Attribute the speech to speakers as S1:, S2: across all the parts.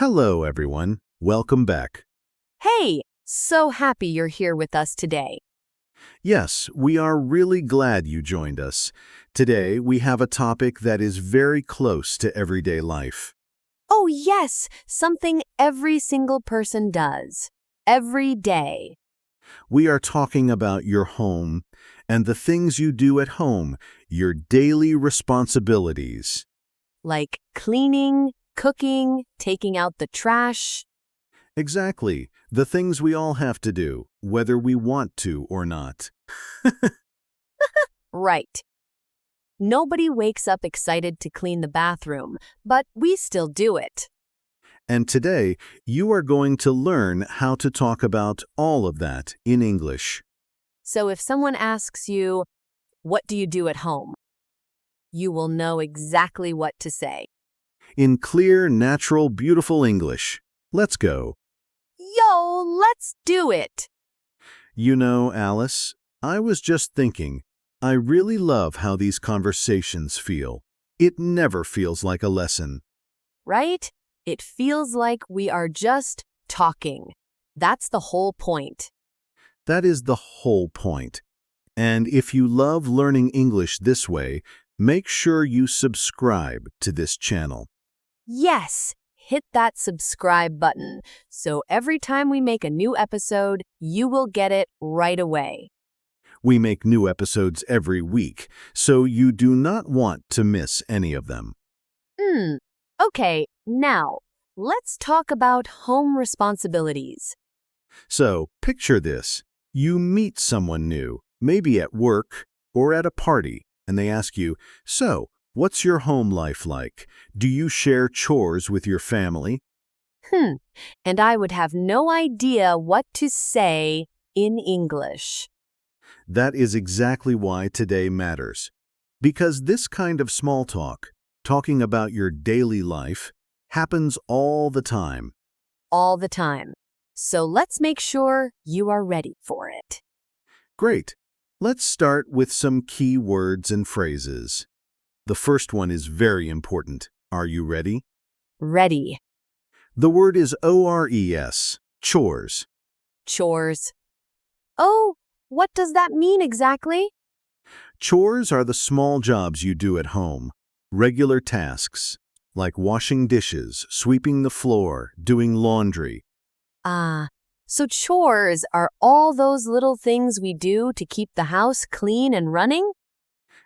S1: Hello, everyone. Welcome back.
S2: Hey, so happy you're here with us today.
S1: Yes, we are really glad you joined us. Today, we have a topic that is very close to everyday life.
S2: Oh, yes, something every single person does. Every day.
S1: We are talking about your home and the things you do at home, your daily responsibilities.
S2: Like cleaning, cooking, taking out the trash.
S1: Exactly, the things we all have to do, whether we want to or not.
S2: Right. Nobody wakes up excited to clean the bathroom, but we still do it.
S1: And today, you are going to learn how to talk about all of that in English.
S2: So if someone asks you, "What do you do at home?" you will know exactly what to say.
S1: In clear, natural, beautiful English. Let's go.
S2: Yo, let's do it!
S1: You know, Alice, I was just thinking, I really love how these conversations feel. It never feels like a lesson.
S2: Right? It feels like we are just talking. That's the whole point.
S1: That is the whole point. And if you love learning English this way, make sure you subscribe to this channel.
S2: Yes, hit that subscribe button so every time we make a new episode, you will get it right away.
S1: We make new episodes every week, so you do not want to miss any of them.
S2: Okay, now let's talk about home responsibilities.
S1: So, picture this. You meet someone new, maybe at work or at a party, and they ask you, "So, what's your home life like? Do you share chores with your family?"
S2: And I would have no idea what to say in English.
S1: That is exactly why today matters. Because this kind of small talk, talking about your daily life, happens all the time.
S2: All the time. So let's make sure you are ready for it.
S1: Great. Let's start with some key words and phrases. The first one is very important. Are you ready?
S2: Ready.
S1: The word is ORES, chores.
S2: Chores. Oh, what does that mean exactly?
S1: Chores are the small jobs you do at home, regular tasks, like washing dishes, sweeping the floor, doing laundry.
S2: So chores are all those little things we do to keep the house clean and running?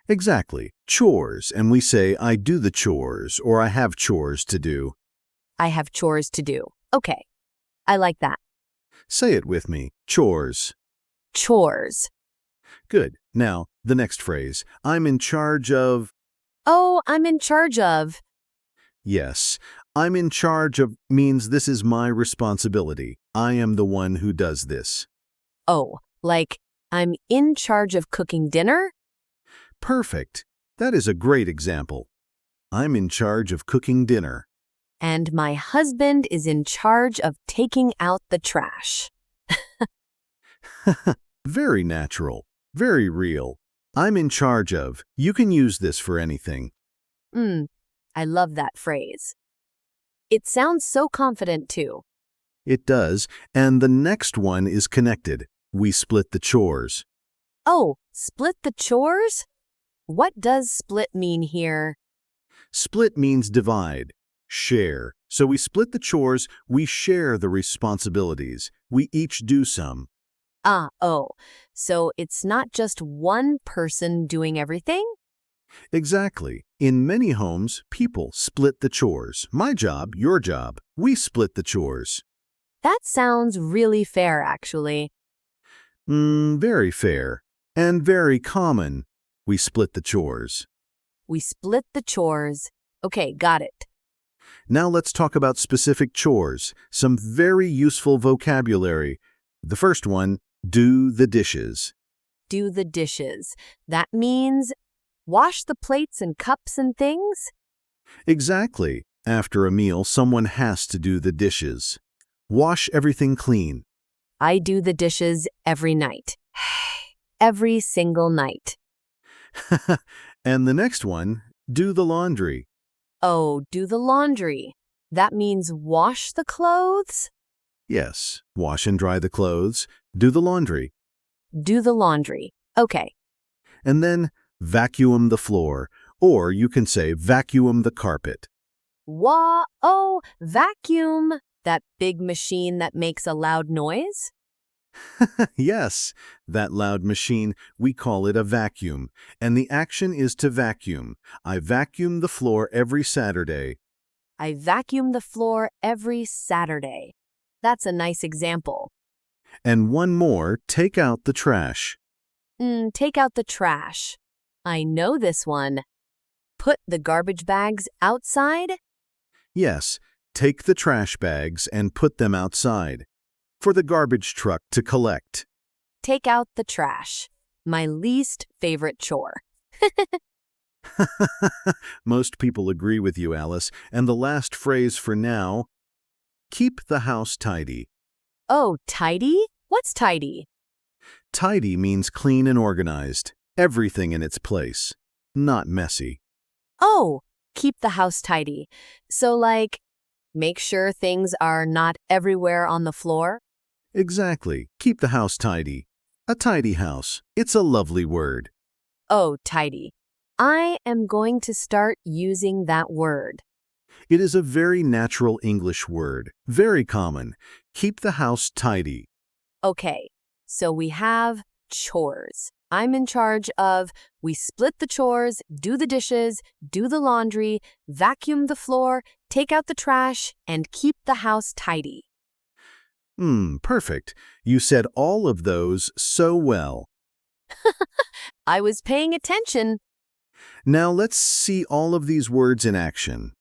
S1: Exactly, chores, and we say, "I do the chores," or "I have chores to do."
S2: I have chores to do. Okay, I like that.
S1: Say it with me, chores.
S2: Chores.
S1: Good. Now, the next phrase, "I'm in charge of."
S2: Oh, I'm in charge of.
S1: Yes, "I'm in charge of" means this is my responsibility. I am the one who does this.
S2: Oh, like I'm in charge of cooking dinner?
S1: Perfect. That is a great example. I'm in charge of cooking dinner.
S2: And my husband is in charge of taking out the trash.
S1: Very natural. Very real. I'm in charge of. You can use this for anything.
S2: I love that phrase. It sounds so confident too.
S1: It does, and the next one is connected. We split the chores.
S2: Oh, split the chores? What does split mean here?
S1: Split means divide, share. So we split the chores, we share the responsibilities. We each do some.
S2: So it's not just one person doing everything?
S1: Exactly. In many homes, people split the chores. My job, your job. We split the chores.
S2: That sounds really fair, actually.
S1: Very fair. And very common. We split the chores.
S2: We split the chores. Okay, got it.
S1: Now let's talk about specific chores. Some very useful vocabulary. The first one, do the dishes.
S2: Do the dishes. That means wash the plates and cups and things?
S1: Exactly. After a meal, someone has to do the dishes. Wash everything clean.
S2: I do the dishes every night. Every single night.
S1: And the next one, do the laundry.
S2: Oh, do the laundry. That means wash the clothes?
S1: Yes, wash and dry the clothes, do the laundry,
S2: Do the laundry. Okay.
S1: and then vacuum the floor, or you can say vacuum the carpet.
S2: Oh, vacuum. That big machine that makes a loud noise?
S1: Yes, that loud machine, we call it a vacuum, and the action is to vacuum. I vacuum the floor every Saturday.
S2: I vacuum the floor every Saturday. That's a nice example.
S1: And one more, take out the trash.
S2: Take out the trash. I know this one. Put the garbage bags outside?
S1: Yes, take the trash bags and put them outside for the garbage truck to collect.
S2: Take out the trash. My least favorite chore.
S1: Most people agree with you, Alice. And the last phrase for now, keep the house tidy.
S2: Oh, tidy? What's tidy?
S1: Tidy means clean and organized, everything in its place, not messy.
S2: Oh, keep the house tidy. So, like, make sure things are not everywhere on the floor?
S1: Exactly, keep the house tidy. A tidy house, it's a lovely word.
S2: Oh, tidy. I am going to start using that word.
S1: It is a very natural English word, very common. Keep the house tidy.
S2: Okay, so we have chores. I'm in charge of we split the chores, do the dishes, do the laundry, vacuum the floor, take out the trash, and keep the house tidy.
S1: Perfect. You said all of those so well.
S2: I was paying attention.
S1: Now let's see all of these words in action.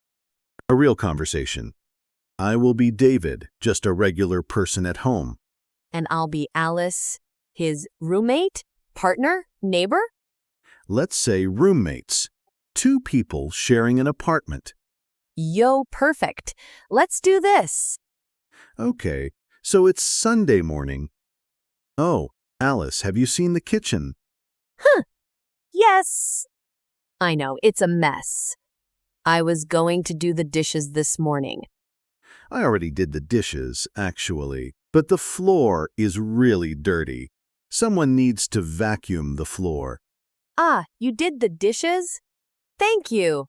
S1: A real conversation. I will be David, just a regular person at home.
S2: And I'll be Alice, his roommate, partner, neighbor?
S1: Let's say roommates. Two people sharing an apartment.
S2: Yo, perfect. Let's do this.
S1: Okay, so it's Sunday morning. Oh, Alice, have you seen the kitchen?
S2: Yes. I know, it's a mess. I was going to do the dishes this morning.
S1: I already did the dishes, actually, but the floor is really dirty. Someone needs to vacuum the floor.
S2: Ah, you did the dishes? Thank you.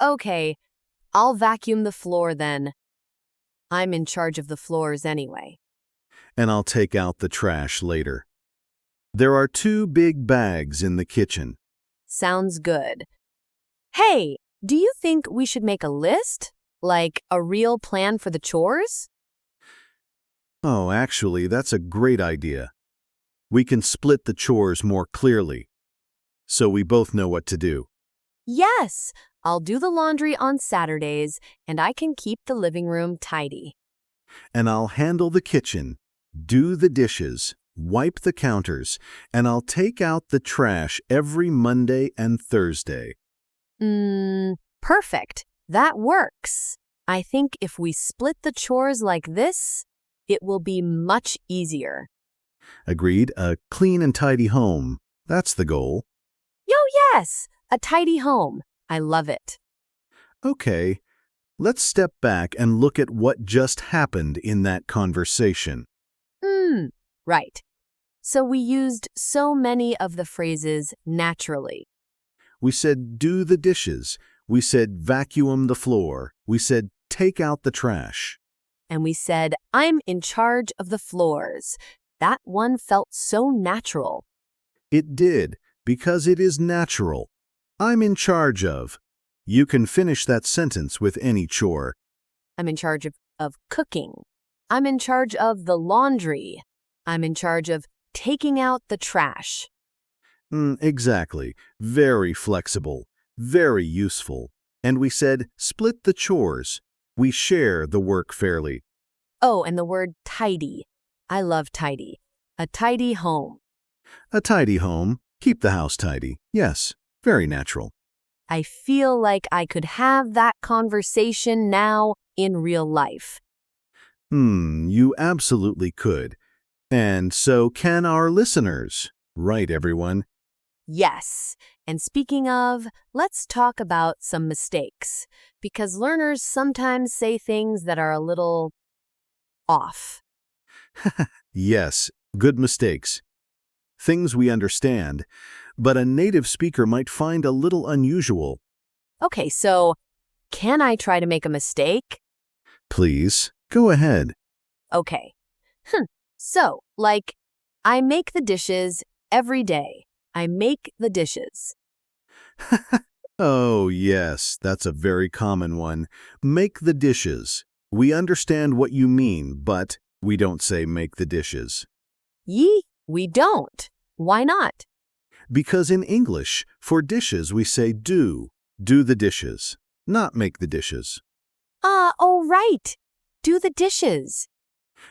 S2: Okay, I'll vacuum the floor then. I'm in charge of the floors anyway.
S1: And I'll take out the trash later. There are two big bags in the kitchen.
S2: Sounds good. Hey, do you think we should make a list? Like a real plan for the chores?
S1: Oh, actually, that's a great idea. We can split the chores more clearly, so we both know what to do.
S2: Yes, I'll do the laundry on Saturdays, and I can keep the living room tidy.
S1: And I'll handle the kitchen, do the dishes, wipe the counters, and I'll take out the trash every Monday and Thursday.
S2: Perfect. That works. I think if we split the chores like this, it will be much easier.
S1: Agreed, a clean and tidy home. That's the goal.
S2: Yo, yes, a tidy home. I love it.
S1: Okay, let's step back and look at what just happened in that conversation.
S2: Right. So we used so many of the phrases naturally.
S1: We said do the dishes. We said vacuum the floor. We said take out the trash.
S2: And we said, I'm in charge of the floors. That one felt so natural.
S1: It did, because it is natural. I'm in charge of. You can finish that sentence with any chore.
S2: I'm in charge of cooking. I'm in charge of the laundry. I'm in charge of taking out the trash.
S1: Exactly. Very flexible. Very useful. And we said split the chores. We share the work fairly.
S2: Oh, and the word tidy. I love tidy. A tidy home.
S1: A tidy home. Keep the house tidy. Yes, very natural.
S2: I feel like I could have that conversation now in real life.
S1: You absolutely could. And so can our listeners. Right, everyone?
S2: Yes, And speaking of, let's talk about some mistakes, because learners sometimes say things that are a little off.
S1: Yes, good mistakes. Things we understand, but a native speaker might find a little unusual.
S2: Okay, so can I try to make a mistake?
S1: Please, go ahead.
S2: Okay. So, like, I make the dishes every day. I make the dishes.
S1: Oh, yes, that's a very common one. Make the dishes. We understand what you mean, but we don't say make the dishes.
S2: We don't. Why not?
S1: Because in English, for dishes, we say do. Do the dishes, not make the dishes.
S2: Oh, right. Do the dishes.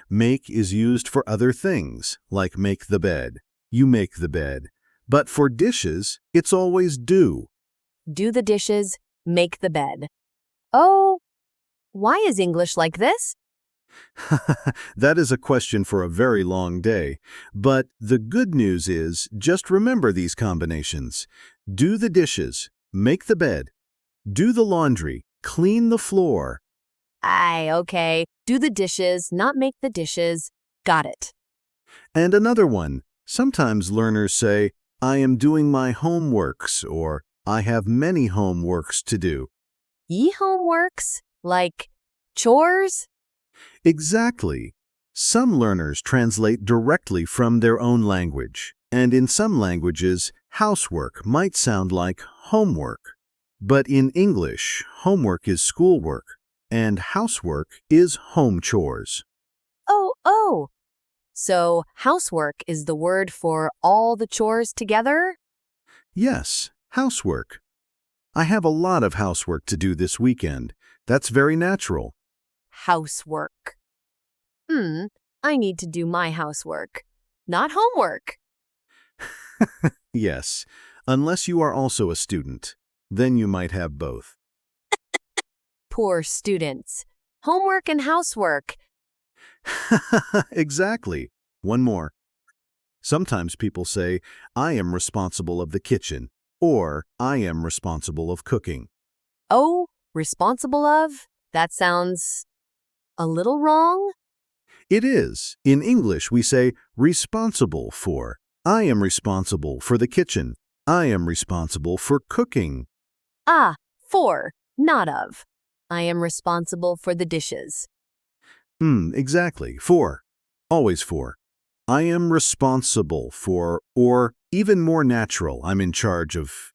S1: Make is used for other things, like make the bed. You make the bed. But for dishes, it's always do.
S2: Do the dishes, make the bed. Oh, why is English like this?
S1: That is a question for a very long day. But the good news is, just remember these combinations. Do the dishes, make the bed, do the laundry, clean the floor.
S2: Okay. Do the dishes, not make the dishes. Got it.
S1: And another one. Sometimes learners say, I am doing my homeworks, or I have many homeworks to do.
S2: Homeworks? Like chores?
S1: Exactly. Some learners translate directly from their own language, and in some languages, housework might sound like homework. But in English, homework is schoolwork, and housework is home chores.
S2: Oh. So housework is the word for all the chores together?
S1: Yes, housework. I have a lot of housework to do this weekend. That's very natural.
S2: Housework. I need to do my housework, not homework.
S1: Yes, unless you are also a student. Then you might have both.
S2: Poor students. Homework and housework.
S1: Exactly. One more. Sometimes people say, I am responsible of the kitchen, or I am responsible of cooking.
S2: Oh, responsible of? That sounds a little wrong.
S1: It is. In English, we say responsible for. I am responsible for the kitchen. I am responsible for cooking.
S2: For, not of. I am responsible for the dishes.
S1: Exactly. For. Always for. I am responsible for, or even more natural, I'm in charge of.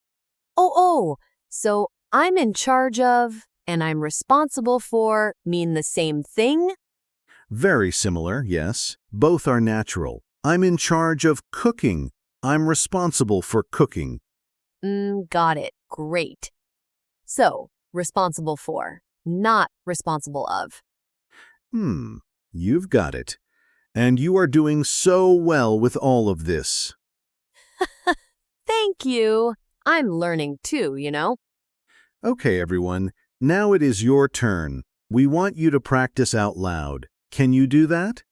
S2: So I'm in charge of and I'm responsible for mean the same thing?
S1: Very similar, yes. Both are natural. I'm in charge of cooking. I'm responsible for cooking.
S2: Got it. Great. So, responsible for, not responsible of.
S1: You've got it. And you are doing so well with all of this.
S2: Thank you. I'm learning too, you know?
S1: Okay, everyone. Now it is your turn. We want you to practice out loud. Can you do that?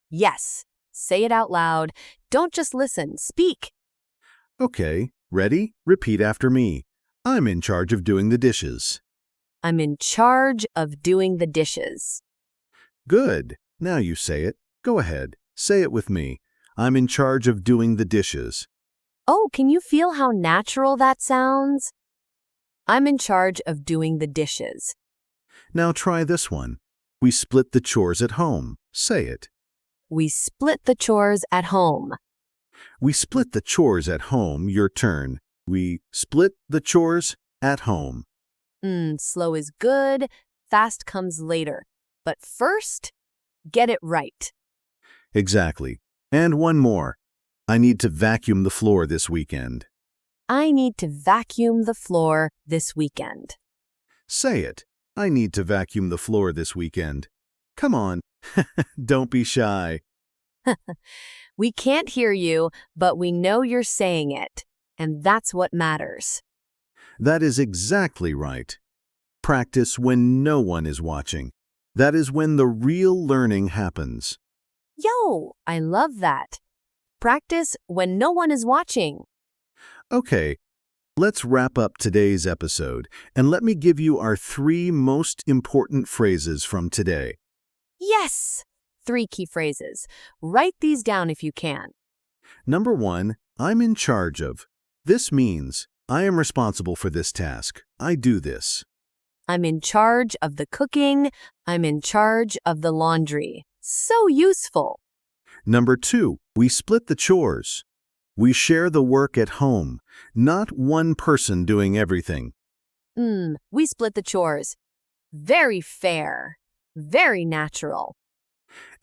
S2: Yes. Say it out loud. Don't just listen. Speak.
S1: Okay, ready? Repeat after me. I'm in charge of doing the dishes.
S2: I'm in charge of doing the dishes.
S1: Good. Now you say it. Go ahead. Say it with me. I'm in charge of doing the dishes.
S2: Oh, can you feel how natural that sounds? I'm in charge of doing the dishes.
S1: Now try this one. We split the chores at home. Say it.
S2: We split the chores at home.
S1: We split the chores at home. Your turn. We split the chores at home.
S2: Slow is good. Fast comes later. But first, get it right.
S1: Exactly. And one more. I need to vacuum the floor this weekend.
S2: I need to vacuum the floor this weekend.
S1: Say it. I need to vacuum the floor this weekend. Come on. Don't be shy.
S2: We can't hear you, but we know you're saying it. And that's what matters.
S1: That is exactly right. Practice when no one is watching. That is when the real learning happens.
S2: Yo, I love that. Practice when no one is watching.
S1: Okay, Let's wrap up today's episode, and let me give you our 3 most important phrases from today.
S2: Yes! 3 key phrases. Write these down if you can.
S1: Number 1, I'm in charge of. This means, I am responsible for this task. I do this.
S2: I'm in charge of the cooking. I'm in charge of the laundry. So useful.
S1: Number 2, we split the chores. We share the work at home, not one person doing everything.
S2: We split the chores. Very fair. Very natural.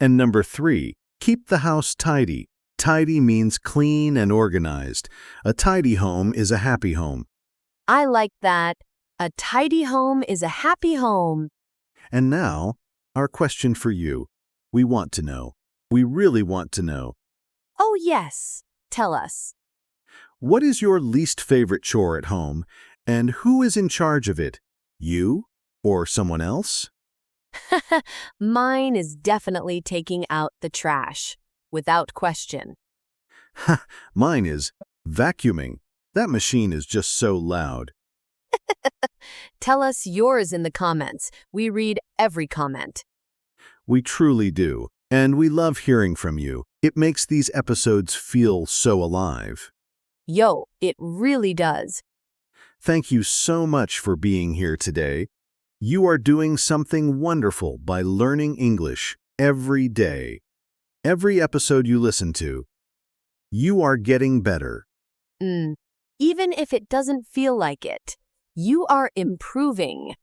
S1: And number 3, keep the house tidy. Tidy means clean and organized. A tidy home is a happy home.
S2: I like that. A tidy home is a happy home.
S1: And now, our question for you. We want to know. We really want to know.
S2: Oh, yes. Tell us.
S1: What is your least favorite chore at home, and who is in charge of it? You or someone else?
S2: Mine is definitely taking out the trash. Without question.
S1: Mine is vacuuming. That machine is just so loud.
S2: Tell us yours in the comments. We read every comment.
S1: We truly do, and we love hearing from you. It makes these episodes feel so alive.
S2: Yo, it really does.
S1: Thank you so much for being here today. You are doing something wonderful by learning English every day. Every episode you listen to, you are getting better.
S2: Even if it doesn't feel like it, you are improving.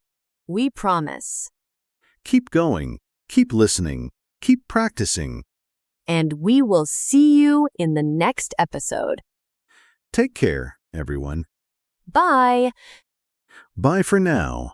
S2: We promise.
S1: Keep going, keep listening, keep practicing.
S2: And we will see you in the next episode.
S1: Take care, everyone.
S2: Bye.
S1: Bye for now.